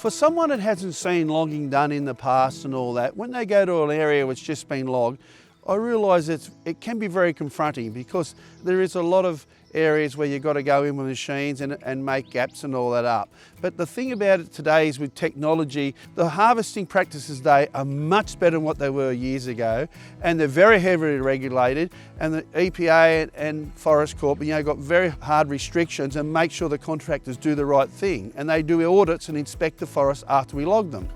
For someone that hasn't seen logging done in the past and all that, when they go to an area which just been logged, I realise it can be very confronting because there is a lot of areas where you've got to go in with machines and make gaps and all that up. But the thing about it today is with technology, the harvesting practices today are much better than what they were years ago, and they're very heavily regulated, and the EPA and Forest Corp, got very hard restrictions and make sure the contractors do the right thing, and they do audits and inspect the forests after we log them.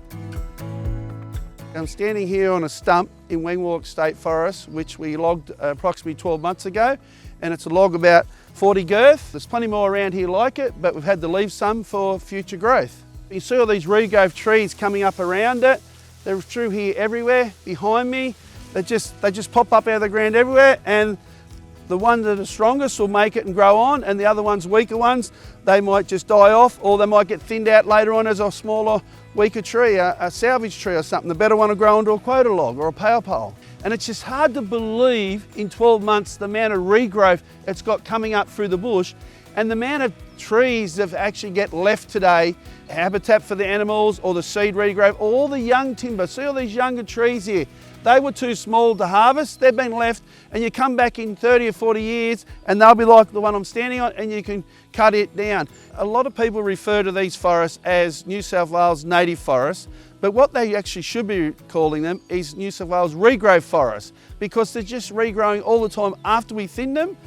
I'm standing here on a stump in Wengwalk State Forest, which we logged approximately 12 months ago, and it's a log about 40 girth. There's plenty more around here like it, but we've had to leave some for future growth. You see all these regrowth trees coming up around it. They're through here everywhere, behind me. They just pop up out of the ground everywhere, and the ones that are strongest will make it and grow on, and the other ones, weaker ones, they might just die off, or they might get thinned out later on as a smaller, weaker tree, a salvage tree or something. The better one will grow into a quota log or a power pole. And it's just hard to believe in 12 months the amount of regrowth it's got coming up through the bush, and the amount of trees that actually get left today, habitat for the animals or the seed regrowth, all the young timber. See all these younger trees here? They were too small to harvest, they've been left, and you come back in 30 or 40 years and they'll be like the one I'm standing on, and you can cut it down. A lot of people refer to these forests as New South Wales native forests, but what they actually should be calling them is New South Wales regrowth forests, because they're just regrowing all the time after we thin them.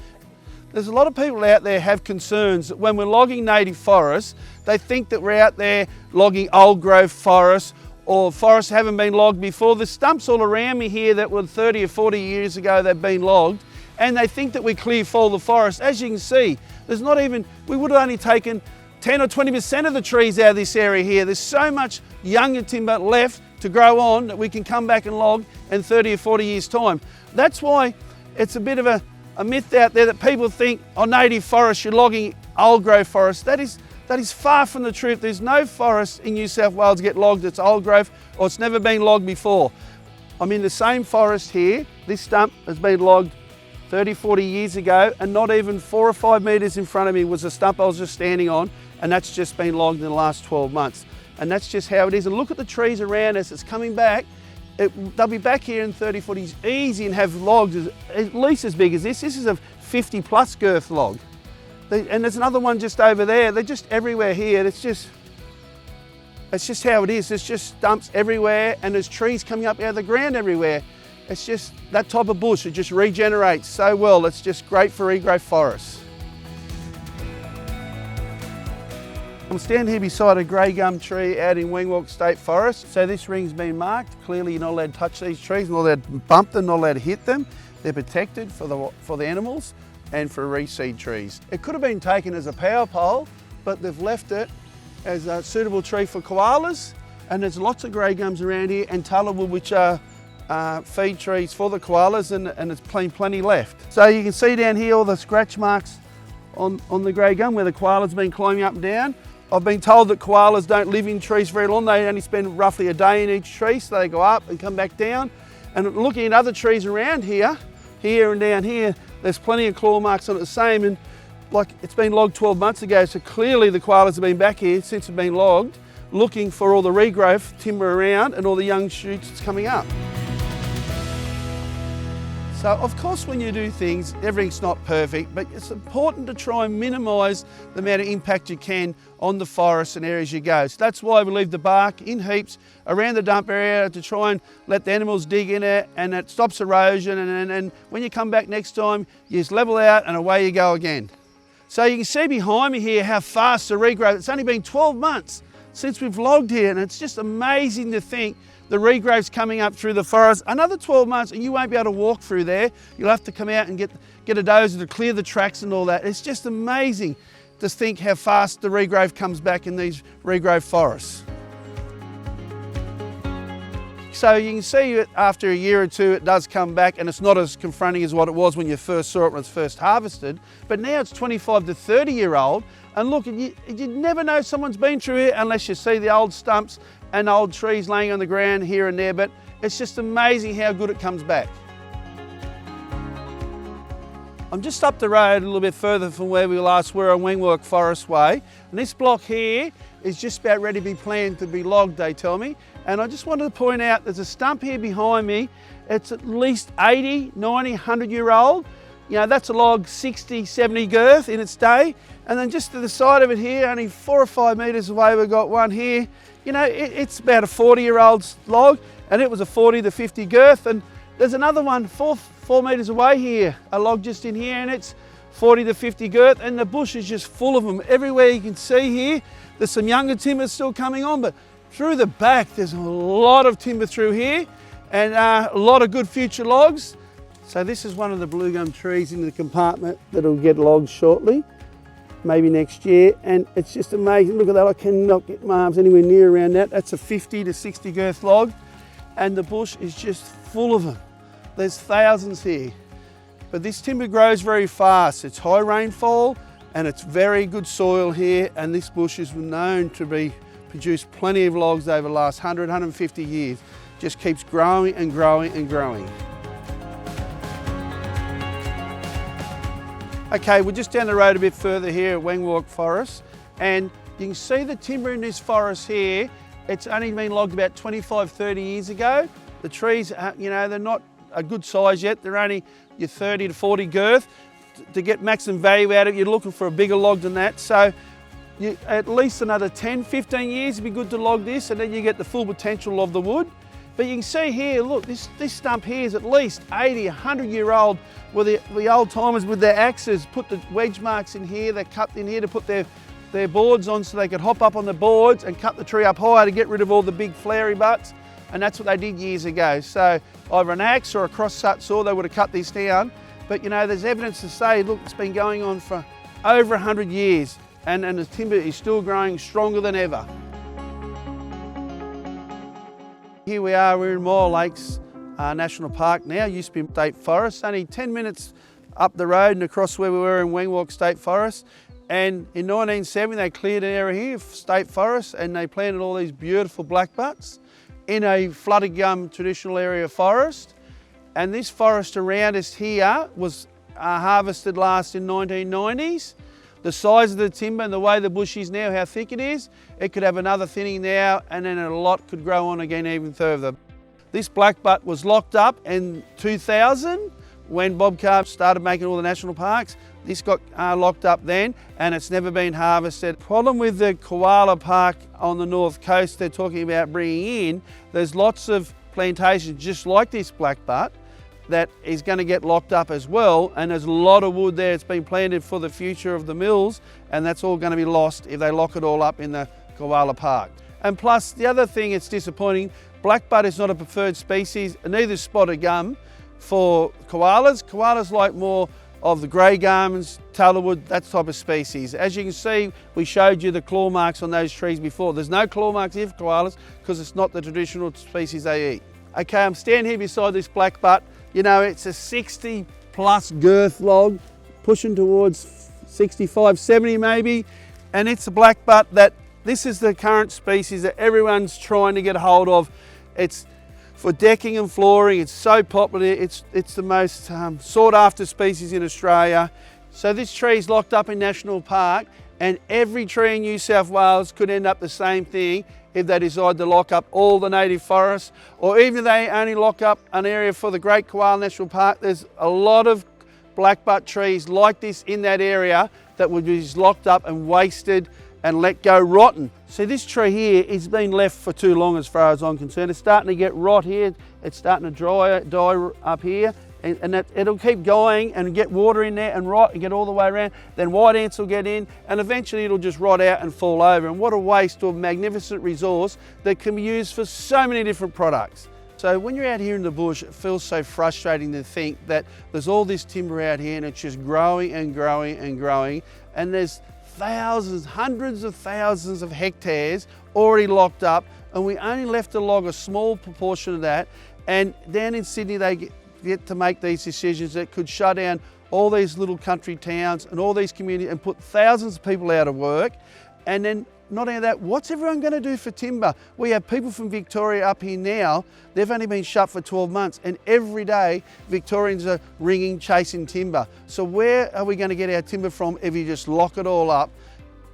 There's a lot of people out there have concerns that when we're logging native forests, they think that we're out there logging old growth forests, or forests haven't been logged before. There's stumps all around me here that were 30 or 40 years ago they've been logged, and they think that we clear fall the forest. As you can see, there's not even, we would have only taken 10 or 20% of the trees out of this area here. There's so much younger timber left to grow on that we can come back and log in 30 or 40 years time. That's why it's a bit of a myth out there that people think, oh, native forest, you're logging old growth forest. That is far from the truth. There's no forest in New South Wales get logged that's old growth or it's never been logged before. I'm in the same forest here. This stump has been logged 30, 40 years ago, and not even 4 or 5 metres in front of me was the stump I was just standing on, and that's just been logged in the last 12 months. And that's just how it is. And look at the trees around us, it's coming back. They'll be back here in 30, 40 years easy and have logs at least as big as this. This is a 50 plus girth log. And there's another one just over there. They're just everywhere here. It's just how it is. There's just stumps everywhere, and there's trees coming up out of the ground everywhere. It's just that type of bush. It just regenerates so well. It's just great for regrowth forests. I'm standing here beside a grey gum tree out in Wengwalk State Forest. So this ring's been marked. Clearly you're not allowed to touch these trees, not allowed to bump them, not allowed to hit them. They're protected for the animals and for reseed trees. It could have been taken as a power pole, but they've left it as a suitable tree for koalas. And there's lots of grey gums around here, and tallowood, which are feed trees for the koalas, and there's plenty left. So you can see down here all the scratch marks on the grey gum where the koala's been climbing up and down. I've been told that koalas don't live in trees very long. They only spend roughly a day in each tree, so they go up and come back down. And looking at other trees around here and down here, there's plenty of claw marks on it the same, and like it's been logged 12 months ago, so clearly the koalas have been back here since it's been logged, looking for all the regrowth timber around and all the young shoots that's coming up. So of course when you do things, everything's not perfect, but it's important to try and minimise the amount of impact you can on the forests and areas you go. So that's why we leave the bark in heaps around the dump area to try and let the animals dig in it, and it stops erosion, and when you come back next time, you just level out and away you go again. So you can see behind me here how fast the regrowth, it's only been 12 months since we've logged here, and it's just amazing to think the regrowth's coming up through the forest. Another 12 months and you won't be able to walk through there. You'll have to come out and get a dozer to clear the tracks and all that. It's just amazing to think how fast the regrowth comes back in these regrowth forests. So you can see after a year or two it does come back, and it's not as confronting as what it was when you first saw it when it's first harvested. But now it's 25 to 30 year old, and look, you never know someone's been through here unless you see the old stumps and old trees laying on the ground here and there, but it's just amazing how good it comes back. I'm just up the road a little bit further from where we last were on Wengwalk Forest Way. And this block here is just about ready to be planned to be logged, they tell me. And I just wanted to point out there's a stump here behind me. It's at least 80, 90, 100-year-old. You know, that's a log 60, 70 girth in its day. And then just to the side of it here, only 4 or 5 metres away, we've got one here. You know, it's about a 40-year-old log, and it was a 40 to 50 girth. And there's another one 4 metres away here, a log just in here, and it's 40 to 50 girth, and the bush is just full of them. Everywhere you can see here, there's some younger timber still coming on, but through the back, there's a lot of timber through here, and a lot of good future logs. So this is one of the blue gum trees in the compartment that'll get logged shortly, maybe next year, and it's just amazing. Look at that, I cannot get my arms anywhere near around that. That's a 50 to 60 girth log, and the bush is just full of them. There's thousands here. But this timber grows very fast. It's high rainfall and it's very good soil here, and this bush is known to produce plenty of logs over the last 100, 150 years. Just keeps growing and growing and growing. Okay, we're just down the road a bit further here at Wengwalk Forest, and you can see the timber in this forest here. It's only been logged about 25, 30 years ago. The trees, you know, they're not a good size yet. They're only your 30 to 40 girth. To get maximum value out of it, you're looking for a bigger log than that. So at least another 10, 15 years would be good to log this, and then you get the full potential of the wood. But you can see here, look, this stump here is at least 80, 100-year-old, where the old timers with their axes put the wedge marks in here. They cut in here to put their boards on so they could hop up on the boards and cut the tree up higher to get rid of all the big flary butts. And that's what they did years ago. So either an axe or a cross-cut saw, they would have cut this down. But you know, there's evidence to say, look, it's been going on for over 100 years, and the timber is still growing stronger than ever. Here we are, we're in Moore Lakes National Park now. Used to be State Forest, only 10 minutes up the road and across where we were in Wengwalk State Forest. And in 1970, they cleared an area here, State Forest, and they planted all these beautiful blackbutts in a flooded gum traditional area forest. And this forest around us here was harvested last in 1990s. The size of the timber and the way the bush is now, how thick it is, it could have another thinning now, and then a lot could grow on again even further. This blackbutt was locked up in 2000 when Bob Carr started making all the national parks. This got locked up then, and it's never been harvested. Problem with the koala park on the north coast they're talking about bringing in, there's lots of plantations just like this blackbutt that is going to get locked up as well, and there's a lot of wood there. It's been planted for the future of the mills, and that's all going to be lost if they lock it all up in the koala park. And plus, the other thing it's disappointing, blackbutt is not a preferred species, and neither is spotted gum for koalas. Koalas like more of the grey gums, tallowood, that type of species. As you can see, we showed you the claw marks on those trees before. There's no claw marks here for koalas because it's not the traditional species they eat. Okay, I'm standing here beside this blackbutt. You know, it's a 60 plus girth log, pushing towards 65, 70 maybe. And it's a blackbutt that, this is the current species that everyone's trying to get a hold of. It's for decking and flooring, it's so popular. It's the most sought after species in Australia. So this tree is locked up in National Park, and every tree in New South Wales could end up the same thing if they decide to lock up all the native forests, or even if they only lock up an area for the Great Koala National Park. There's a lot of blackbutt trees like this in that area that would be locked up and wasted and let go rotten. See, this tree here has been left for too long as far as I'm concerned. It's starting to get rot here, it's starting to die up here, and it'll keep going and get water in there and rot and get all the way around. Then white ants will get in, and eventually it'll just rot out and fall over. And what a waste of a magnificent resource that can be used for so many different products. So when you're out here in the bush, it feels so frustrating to think that there's all this timber out here and it's just growing and growing and growing, and there's thousands, hundreds of thousands of hectares already locked up, and we only left to log a small proportion of that. And down in Sydney, they get to make these decisions that could shut down all these little country towns and all these communities and put thousands of people out of work. And then not only that, what's everyone going to do for timber? We have people from Victoria up here now. They've only been shut for 12 months, and every day Victorians are ringing, chasing timber. So where are we going to get our timber from if you just lock it all up?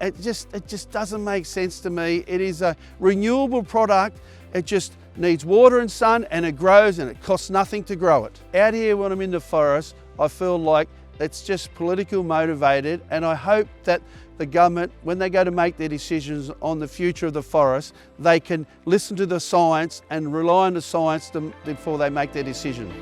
It just doesn't make sense to me. It is a renewable product. It just needs water and sun, and it grows, and it costs nothing to grow it. Out here when I'm in the forest, I feel like it's just political motivated, and I hope that the government, when they go to make their decisions on the future of the forest, they can listen to the science and rely on the science before they make their decision.